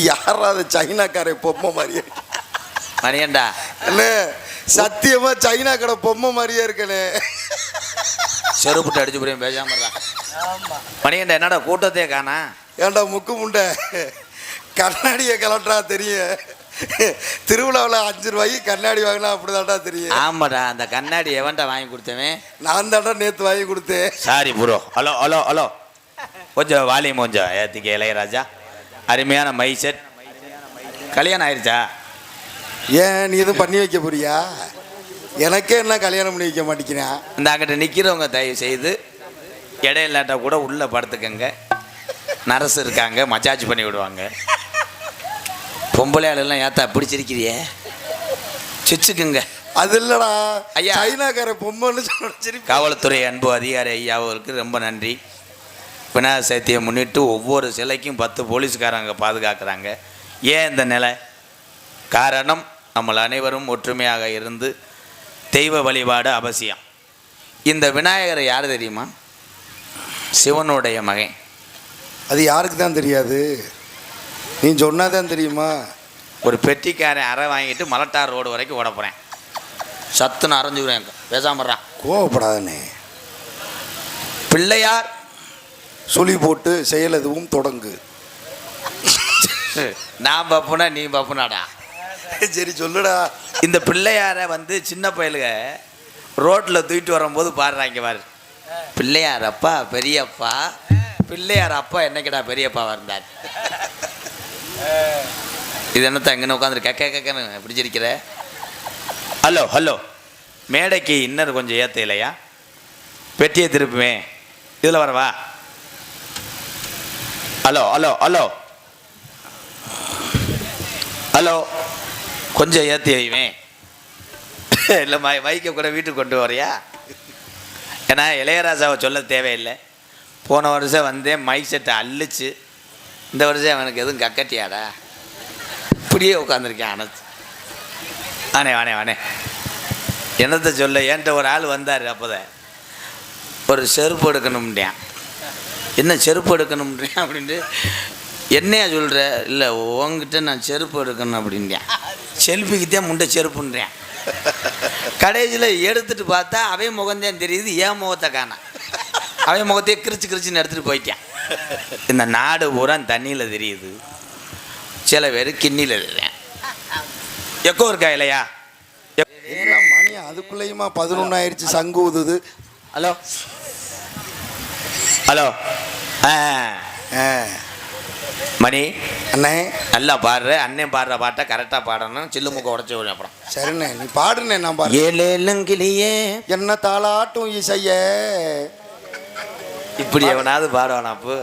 யாராவது சைனாக்கார பொம்மை மாதிரியே மணியண்டா அண்ணே, சத்தியமா சைனா கடை பொம்மை மாதிரியே இருக்கனே. செருப்புட்டு அடிச்சு புரியும் பேசாம மணியண்டா என்னடா கூட்டத்தையே காணா? ஏன்டா முக்கு முண்டை கண்ணாடியை கலட்டா தெரியும். திருவிழாவில் 5 ரூபாய்க்கு கண்ணாடி வாங்கினா அப்படிதான்டா தெரியும். ஆமாடா, அந்த கண்ணாடி எவன்டா வாங்கி கொடுத்தவன்? நான் தான்டா நேற்று வாங்கி கொடுத்தேன். Sorry bro. Hello hello hello, கொஞ்சம் வாலியம் கொஞ்சம் ஏத்திக்க. இளையராஜா அருமையான மை செட். கல்யாணம் ஆயிடுச்சா? ஏன் நீ எதுவும் பண்ணி வைக்க போறியா? எனக்கே என்ன கல்யாணம் பண்ணி வைக்க மாட்டேங்கிறேன். இந்த அங்கிட்ட நிற்கிறவங்க தயவு செய்து இடையில்லாட்டா கூட உள்ளே படுத்துக்கங்க. நர்ஸ் இருக்காங்க, மசாஜ் பண்ணி விடுவாங்க. பொம்பளை ஆளெல்லாம் ஏத்தா பிடிச்சிருக்கிறியே, சிச்சுக்குங்க. அது இல்லடா ஐயா, சைனாக்கார பொம்மைன்னு சொல்லி. காவல்துறை அன்பு அதிகாரி ஐயா அவருக்கு ரொம்ப நன்றி. விநாயகர் சதுர்த்தியை முன்னிட்டு ஒவ்வொரு சிலைக்கும் 10 போலீஸ்காரங்க பாதுகாக்கிறாங்க. ஏன் இந்த நிலை? காரணம், நம்மள் அனைவரும் ஒற்றுமையாக இருந்து தெய்வ வழிபாடு அவசியம். இந்த விநாயகர் யார் தெரியுமா? சிவனுடைய மகன். அது யாருக்கு தான் தெரியாது? நீ சொன்னாதான் தெரியுமா? ஒரு பெட்டிக்காரன் அறை வாங்கிட்டு மலட்டார் ரோடு வரைக்கும் ஓட போகிறேன். சத்துன்னு அரைஞ்சுக்கிறேன். பேசாமறான். கோவப்படாதனே. பிள்ளையார் சொல்லி போட்டு செயல் எதுவும் தொடங்கு. நான் பப்புனா நீ பப்புனாடா. சரி சொல்லுடா. இந்த பிள்ளையாரை சின்ன பயலுக ரோட்டில் தூக்கிட்டு வரும்போது பாடுறாங்க பாரு. பிள்ளையார் அப்பா பெரியப்பா, பிள்ளையார் அப்பா என்னைக்கடா பெரியப்பாவா இருந்தார். இது என்னத்த அங்கன்னு உட்காந்துரு கேட்கன்னு பிடிச்சிருக்கிற. ஹலோ ஹலோ, மேடைக்கு இன்னர் கொஞ்சம் ஏற்ற இல்லையா? பெட்டியை திருப்புவேன். இதில் வரவா? ஹலோ ஹலோ ஹலோ ஹலோ, கொஞ்சம் ஏற்றி வைவேன். இல்லை வைக்க கூட வீட்டுக்கு கொண்டு வரையா? ஏன்னா இளையராஜாவை சொல்ல தேவையில்லை. போன வருஷம் வந்தேன், மைக் செட்டை அள்ளிச்சு. இந்த வருஷம் அவனுக்கு எதுவும் கக்கட்டியாடா? இப்படியே உட்காந்துருக்கேன். அனத்து வானே வானே வானே, என்னத்தை சொல்ல. என்கிட்ட ஒரு ஆள் வந்தார். அப்போதான் ஒரு செருப்பு எடுக்கணும்ன்றேன். என்ன செருப்பு எடுக்கணும்ன்றேன் அப்படின்ட்டு. என்னையா சொல்கிற? இல்லை உங்ககிட்ட நான் செருப்பு எடுக்கணும் அப்படின்றேன். செல்ஃபிக்குத்தான் முண்டை செருப்புன்றேன். கடைசியில் எடுத்துகிட்டு பார்த்தா அவன் முகந்தான் தெரியுது, ஏன் முகத்தை காணாம். அவன் முகத்தையே கிரிச்சுன்னு எடுத்துகிட்டு போயிட்டான். இந்த நாடு பூரா தண்ணியில் தெரியுது, சில பேர் கிண்ணியில் இருக்கிறேன். எக்கோ இருக்கா இல்லையா? மணி அதுக்குள்ளேயுமா 11 ஆயிடுச்சு. சங்கு ஊதுது. Hello hello. மணி அண்ணே, நல்லா பாடுற. அண்ணன் பாடுற பாட்டை கரெக்டாக பாடணும். சில்லு முக்க உடச்சி விடும். அப்புறம் சரிண்ணே, நீ பாடுனே. நான் பாடு. ஏலேலங்கிலியே என்ன தாளாட்டும் இசைய. இப்படி எவனாவது பாடுவானா? அப்போ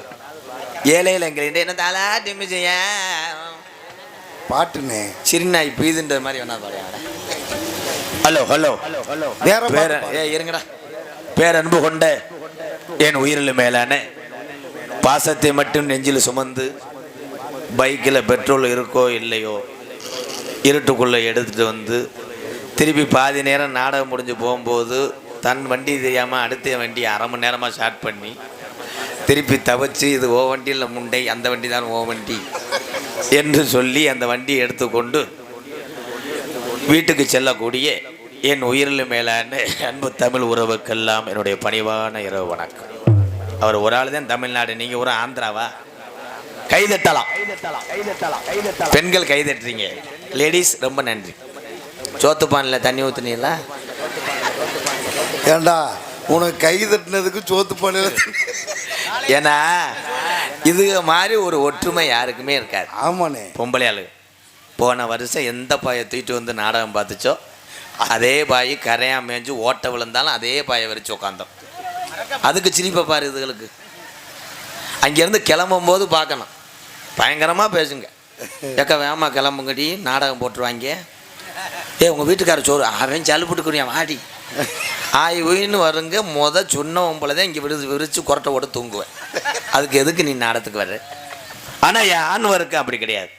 ஏலேலங்கிலியே என்ன தாளாட்டும் இசைய பாட்டுனே. சிறுநாய் பீதுன்ற மாதிரி வேணா பாடுவாடா. Hello hello hello. வேற பேர இருங்கடா. பேரன்பு கொண்ட என் உயிரில் மேலான பாசத்தை மட்டும் நெஞ்சில் சுமந்து பைக்கில் பெட்ரோல் இருக்கோ இல்லையோ இருட்டுக்குள்ளே எடுத்துகிட்டு திருப்பி பாதி நேரம் நாடகம் முடிஞ்சு போகும்போது தன் வண்டி தெரியாமல் அடுத்த வண்டி அரை மணி நேரமாக ஸ்டார்ட் பண்ணி திருப்பி தவச்சு இது ஓ வண்டியில் முண்டை, அந்த வண்டி தான் ஓ வண்டி என்று சொல்லி அந்த வண்டியை எடுத்துக்கொண்டு வீட்டுக்கு செல்லக்கூடிய என் உயிரில் மேலான அன்பு தமிழ் உறவுக்கெல்லாம் என்னுடைய பணிவான இரவு வணக்கம். அவர் ஒரு ஆள் தான் தமிழ்நாடு, நீங்கள் ஒரு ஆந்திராவா? கைதட்டலாம். பெண்கள் கைதட்டுறீங்க. லேடிஸ் ரொம்ப நன்றி. சோத்துப்பானில் தண்ணி ஊற்றுனீங்களா? ஏண்டா உனக்கு கை தட்டினதுக்கு சோத்து பண்ணல. ஏன்னா இது மாதிரி ஒரு ஒற்றுமை யாருக்குமே இருக்காது. ஆமாண்ணே. பொம்பளை ஆளு போன வருஷம் எந்த பாயை தூக்கிட்டு நாடகம் பார்த்துச்சோ அதே பாய் கரையான் மேய்ஞ்சு ஓட்ட விழுந்தாலும் அதே பாயை வரிச்சு உட்காந்தோம். அதுக்கு சிரிப்பை பாரு இதுகளுக்கு. அங்கேருந்து கிளம்பும் போது பார்க்கணும், பயங்கரமாக பேசுங்க. ஏக்கா வேமா கிளம்புங்கடி, நாடகம் போட்டுருவாங்க. உங்கள் வீட்டுக்கார சோறு அவன் சலுப்புட்டுக்குறியா வாடி ஆய்வுன்னு வருங்க. சொன்னவன் போல தான் இங்கே விரிச்சு கொரட்டை ஓட தூங்குவேன். அதுக்கு எதுக்கு நீ நாடகத்துக்கு வர்ற? ஆனால் என் ஆண்வருக்கு அப்படி கிடையாது.